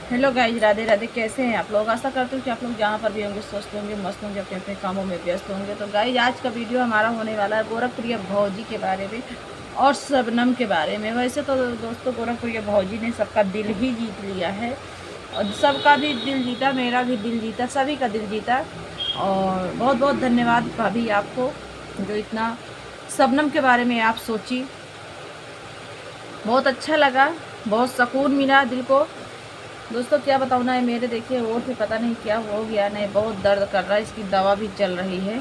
Hello guys, Radhe Radhe. कैसे हैं आप लोग? आशा करती हूँ कि आप लोग जहाँ पर भी होंगे स्वस्थ होंगे, मस्त होंगे, अपने अपने कामों में व्यस्त होंगे। तो गाइज, आज का वीडियो हमारा होने वाला है गोरखप्रिय भौजी के बारे में और शबनम के बारे में। वैसे तो दोस्तों, गोरखप्रिय भौजी ने सबका दिल ही जीत लिया है और सबका भी दिल जीता, मेरा भी दिल जीता, सभी का दिल जीता। और बहुत बहुत धन्यवाद भाभी आपको, जो इतना शबनम के बारे में आप सोची। बहुत अच्छा लगा, बहुत सुकून मिला दिल को। दोस्तों क्या बताऊँ ना, मेरे देखिए होठ पे पता नहीं क्या हो गया, नहीं बहुत दर्द कर रहा है। इसकी दवा भी चल रही है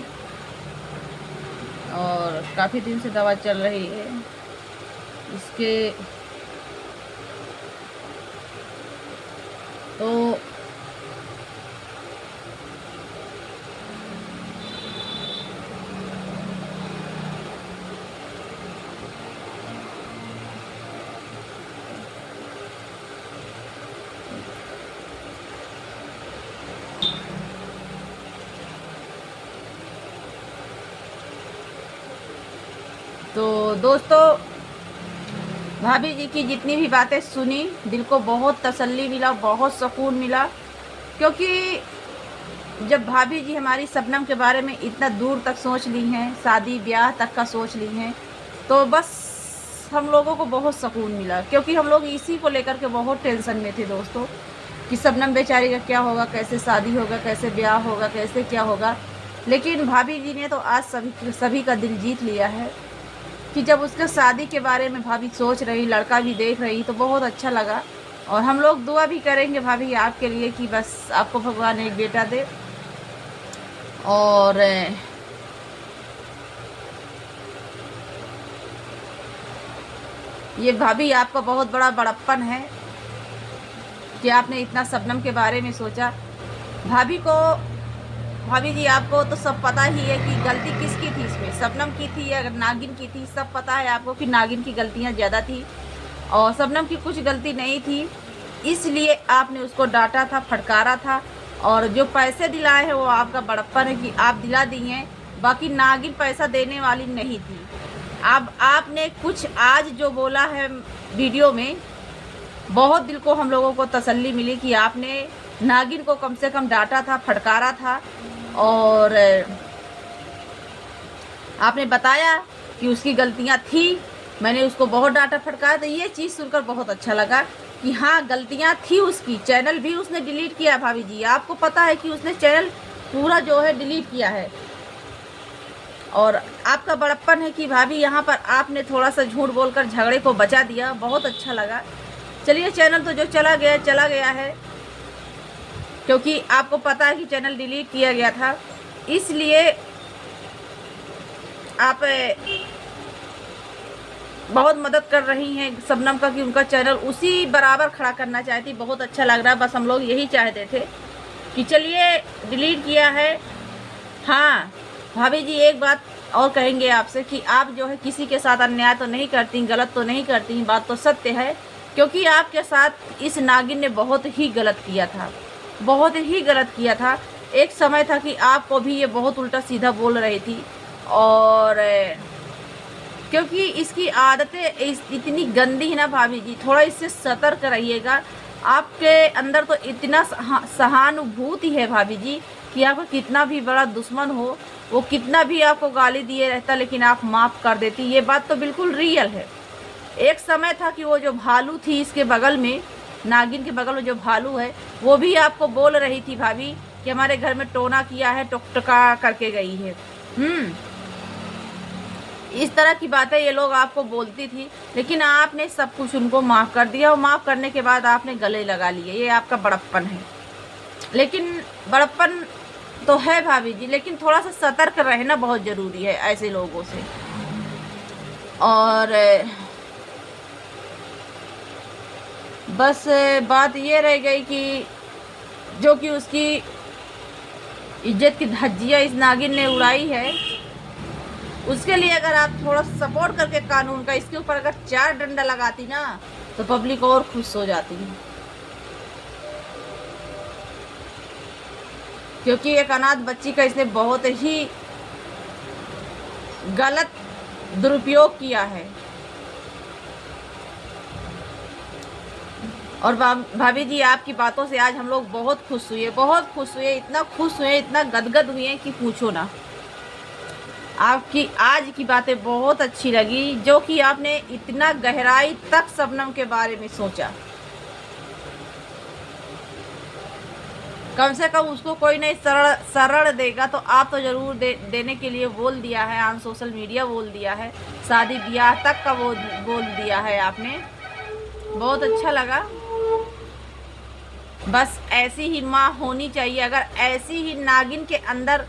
और काफ़ी दिन से दवा चल रही है इसके। तो दोस्तों, भाभी जी की जितनी भी बातें सुनी, दिल को बहुत तसल्ली मिला, बहुत सुकून मिला। क्योंकि जब भाभी जी हमारी शबनम के बारे में इतना दूर तक सोच ली हैं, शादी ब्याह तक का सोच ली हैं, तो बस हम लोगों को बहुत सुकून मिला। क्योंकि हम लोग इसी को लेकर के बहुत टेंशन में थे दोस्तों, कि शबनम बेचारी का क्या होगा, कैसे शादी होगा, कैसे ब्याह होगा, कैसे क्या होगा। लेकिन भाभी जी ने तो आज सभी का दिल जीत लिया है। कि जब उसके शादी के बारे में भाभी सोच रही, लड़का भी देख रही, तो बहुत अच्छा लगा। और हम लोग दुआ भी करेंगे भाभी आपके लिए, कि बस आपको भगवान एक बेटा दे। और ये भाभी आपका बहुत बड़ा बड़प्पन है कि आपने इतना शबनम के बारे में सोचा। भाभी जी आपको तो सब पता ही है कि गलती किसकी थी इसमें, शबनम की थी या नागिन की थी। सब पता है आपको कि नागिन की गलतियां ज़्यादा थी और शबनम की कुछ गलती नहीं थी। इसलिए आपने उसको डांटा था, फटकारा था। और जो पैसे दिलाए हैं वो आपका बड़प्पन है कि आप दिला दी हैं। बाकी नागिन पैसा देने वाली नहीं थी। अब आपने कुछ आज जो बोला है वीडियो में, बहुत दिल को हम लोगों को तसल्ली मिली कि आपने नागिन को कम से कम डांटा था, फटकारा था। और आपने बताया कि उसकी गलतियां थी, मैंने उसको बहुत डांटा फटकाया। तो ये चीज़ सुनकर बहुत अच्छा लगा कि हाँ, गलतियां थी उसकी। चैनल भी उसने डिलीट किया भाभी जी, आपको पता है कि उसने चैनल पूरा जो है डिलीट किया है। और आपका बड़प्पन है कि भाभी यहाँ पर आपने थोड़ा सा झूठ बोलकर झगड़े को बचा दिया, बहुत अच्छा लगा। चलिए, चैनल तो जो चला गया है, क्योंकि आपको पता है कि चैनल डिलीट किया गया था। इसलिए आप बहुत मदद कर रही हैं शबनम का, कि उनका चैनल उसी बराबर खड़ा करना चाहती। बहुत अच्छा लग रहा है। बस हम लोग यही चाहते थे कि चलिए डिलीट किया है। हाँ भाभी जी, एक बात और कहेंगे आपसे कि आप जो है किसी के साथ अन्याय तो नहीं करती, गलत तो नहीं करती, बात तो सत्य है। क्योंकि आपके साथ इस नागिन ने बहुत ही गलत किया था, बहुत ही गलत किया था। एक समय था कि आपको भी ये बहुत उल्टा सीधा बोल रही थी। और क्योंकि इसकी आदतें इतनी गंदी है ना भाभी जी, थोड़ा इससे सतर्क रहिएगा। आपके अंदर तो इतना सहानुभूति है भाभी जी, कि आपका कितना भी बड़ा दुश्मन हो, वो कितना भी आपको गाली दिए रहता, लेकिन आप माफ़ कर देती। ये बात तो बिल्कुल रियल है। एक समय था कि वो जो भालू थी इसके बगल में, नागिन के बगल में जो भालू है, वो भी आपको बोल रही थी भाभी कि हमारे घर में टोना किया है, टुकटुका करके गई है। इस तरह की बातें ये लोग आपको बोलती थी, लेकिन आपने सब कुछ उनको माफ़ कर दिया। और माफ़ करने के बाद आपने गले लगा लिए। ये आपका बड़प्पन है। लेकिन बड़प्पन तो है भाभी जी, लेकिन थोड़ा सा सतर्क रहना बहुत ज़रूरी है ऐसे लोगों से। और बस बात ये रह गई कि जो कि उसकी इज्जत की धज्जियाँ इस नागिन ने उड़ाई है, उसके लिए अगर आप थोड़ा सपोर्ट करके कानून का इसके ऊपर अगर 4 डंडा लगाती ना, तो पब्लिक और खुश हो जाती है। क्योंकि एक अनाथ बच्ची का इसने बहुत ही गलत दुरुपयोग किया है। और भाभी जी आपकी बातों से आज हम लोग बहुत खुश हुए, बहुत खुश हुए, इतना खुश हुए, इतना गदगद हुए कि पूछो ना। आपकी आज की बातें बहुत अच्छी लगी, जो कि आपने इतना गहराई तक शबनम के बारे में सोचा। कम से कम उसको कोई नहीं शरण देगा तो आप तो ज़रूर देने के लिए बोल दिया है, ऑन सोशल मीडिया बोल दिया है, शादी ब्याह तक का वो बोल दिया है आपने। बहुत अच्छा लगा। बस ऐसी ही माँ होनी चाहिए। अगर ऐसी ही नागिन के अंदर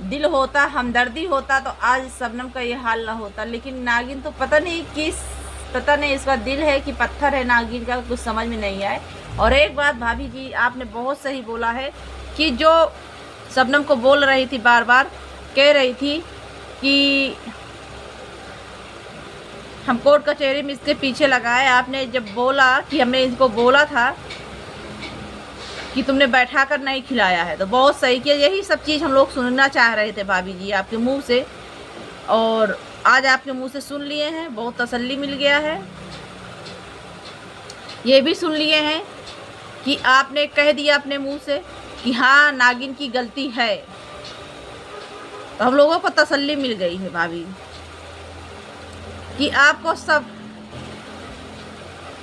दिल होता, हमदर्दी होता, तो आज शबनम का ये हाल ना होता। लेकिन नागिन तो पता नहीं इसका दिल है कि पत्थर है नागिन का, कुछ समझ में नहीं आए। और एक बात भाभी जी आपने बहुत सही बोला है कि जो शबनम को बोल रही थी, बार बार कह रही थी कि हम कोर्ट कचहरी में इसके पीछे लगाए। आपने जब बोला कि हमने इसको बोला था कि तुमने बैठा कर नहीं खिलाया है, तो बहुत सही किया। यही सब चीज़ हम लोग सुनना चाह रहे थे भाभी जी आपके मुंह से, और आज आपके मुंह से सुन लिए हैं, बहुत तसल्ली मिल गया है। ये भी सुन लिए हैं कि आपने कह दिया अपने मुंह से कि हाँ नागिन की गलती है, तो हम लोगों को तसल्ली मिल गई है भाभी कि आपको सब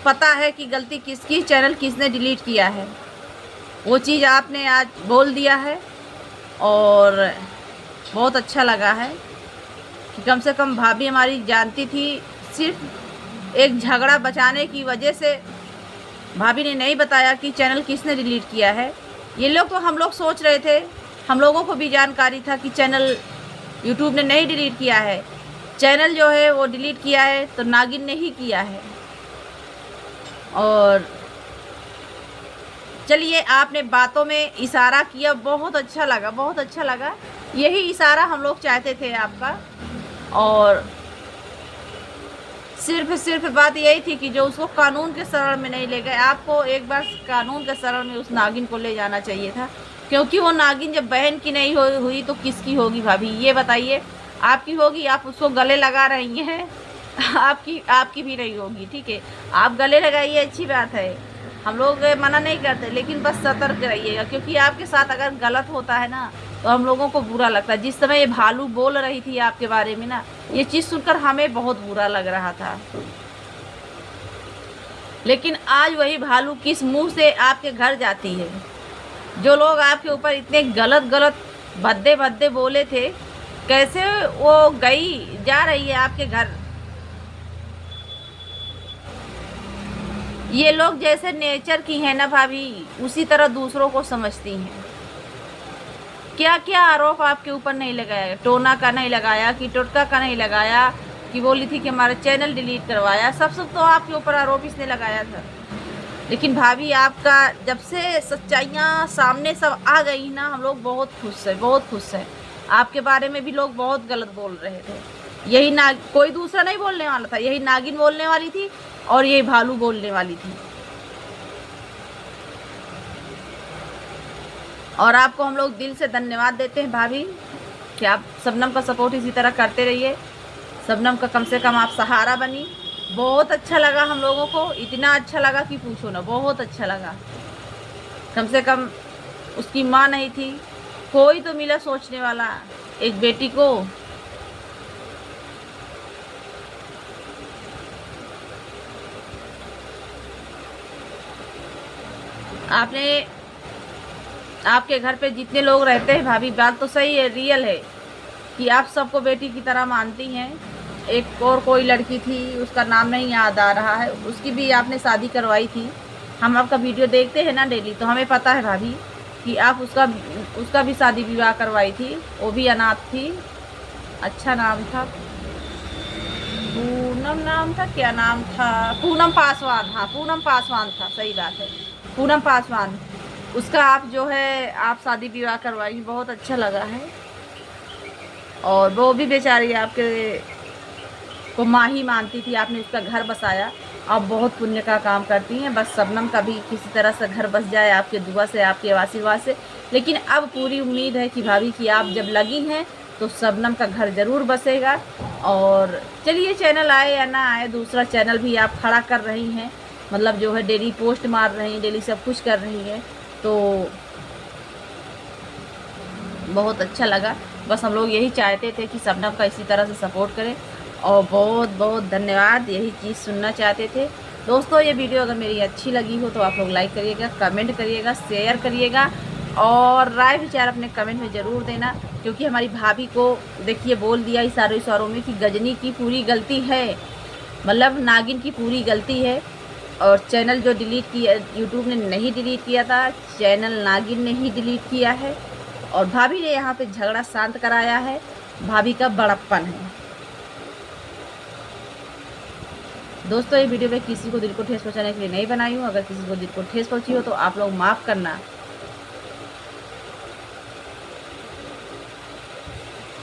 पता है कि गलती किसकी, चैनल किसने डिलीट किया है। वो चीज़ आपने आज बोल दिया है और बहुत अच्छा लगा है कि कम से कम भाभी हमारी जानती थी। सिर्फ एक झगड़ा बचाने की वजह से भाभी ने नहीं बताया कि चैनल किसने डिलीट किया है। ये लोग तो हम लोग सोच रहे थे, हम लोगों को भी जानकारी था कि चैनल यूट्यूब ने नहीं डिलीट किया है, चैनल जो है वो डिलीट किया है तो नागिन ने ही किया है। और चलिए आपने बातों में इशारा किया, बहुत अच्छा लगा, बहुत अच्छा लगा। यही इशारा हम लोग चाहते थे आपका। और सिर्फ बात यही थी कि जो उसको कानून के शरण में नहीं ले गए। आपको एक बार कानून के शरण में उस नागिन को ले जाना चाहिए था, क्योंकि वो नागिन जब बहन की नहीं हुई तो किसकी होगी भाभी, ये बताइए। आपकी होगी, आप उसको गले लगा रही हैं, आपकी भी नहीं होगी। ठीक है, आप गले लगाइए, अच्छी बात है, हम लोग मना नहीं करते, लेकिन बस सतर्क रहिएगा, क्योंकि आपके साथ अगर गलत होता है ना तो हम लोगों को बुरा लगता है। जिस समय ये भालू बोल रही थी आपके बारे में ना, ये चीज़ सुनकर हमें बहुत बुरा लग रहा था। लेकिन आज वही भालू किस मुंह से आपके घर जाती है। जो लोग आपके ऊपर इतने गलत भद्दे बोले थे, कैसे वो जा रही है आपके घर। ये लोग जैसे नेचर की है ना भाभी, उसी तरह दूसरों को समझती हैं। क्या क्या आरोप आपके ऊपर नहीं लगाया, टोना का नहीं लगाया, कि टोटका का नहीं लगाया, कि बोली थी कि हमारा चैनल डिलीट करवाया, सब तो आपके ऊपर आरोप इसने लगाया था। लेकिन भाभी आपका जब से सच्चाइयाँ सामने सब आ गई ना, हम लोग बहुत खुश हैं, बहुत खुश हैं। आपके बारे में भी लोग बहुत गलत बोल रहे थे, यही कोई दूसरा नहीं बोलने वाला था, यही नागिन बोलने वाली थी और यही भालू बोलने वाली थी। और आपको हम लोग दिल से धन्यवाद देते हैं भाभी कि आप शबनम का सपोर्ट इसी तरह करते रहिए। शबनम का कम से कम आप सहारा बनी। बहुत अच्छा लगा हम लोगों को, इतना अच्छा लगा कि पूछो ना, बहुत अच्छा लगा। कम से कम उसकी माँ नहीं थी, कोई तो मिला सोचने वाला एक बेटी को। आपने आपके घर पे जितने लोग रहते हैं भाभी, बात तो सही है, रियल है कि आप सबको बेटी की तरह मानती हैं। एक और कोई लड़की थी, उसका नाम नहीं याद आ रहा है, उसकी भी आपने शादी करवाई थी। हम आपका वीडियो देखते हैं ना डेली, तो हमें पता है भाभी कि आप उसका भी शादी विवाह करवाई थी। वो भी अनाथ थी, अच्छा नाम था, पूनम नाम था, क्या नाम था, पूनम पासवान। हाँ पूनम पासवान था, सही बात है, पूनम पासवान। उसका आप जो है आप शादी विवाह करवाई, बहुत अच्छा लगा है। और वो भी बेचारी आपके को माँ ही मानती थी, आपने उसका घर बसाया। आप बहुत पुण्य का काम करती हैं। बस शबनम का भी किसी तरह से घर बस जाए आपके दुआ से, आपके आशीर्वाद से। लेकिन अब पूरी उम्मीद है कि भाभी कि आप जब लगी हैं तो शबनम का घर ज़रूर बसेगा। और चलिए चैनल आए या ना आए, दूसरा चैनल भी आप खड़ा कर रही हैं, मतलब जो है डेली पोस्ट मार रही हैं, डेली सब कुछ कर रही हैं, तो बहुत अच्छा लगा। बस हम लोग यही चाहते थे कि शबनम का इसी तरह से सपोर्ट करें, और बहुत बहुत धन्यवाद, यही चीज़ सुनना चाहते थे। दोस्तों ये वीडियो अगर मेरी अच्छी लगी हो तो आप लोग लाइक करिएगा, कमेंट करिएगा, शेयर करिएगा, और राय विचार अपने कमेंट में ज़रूर देना। क्योंकि हमारी भाभी को देखिए बोल दिया इशारों इशारों में कि गजनी की पूरी गलती है, मतलब नागिन की पूरी गलती है, और चैनल जो डिलीट किया यूट्यूब ने नहीं डिलीट किया था, चैनल नागिन ने ही डिलीट किया है, और भाभी ने यहाँ पे झगड़ा शांत कराया है। भाभी का बड़प्पन है। दोस्तों ये वीडियो मैं किसी को दिल को ठेस पहुंचाने के लिए नहीं बनाई हूँ। अगर किसी को दिल को ठेस पहुंची हो तो आप लोग माफ़ करना।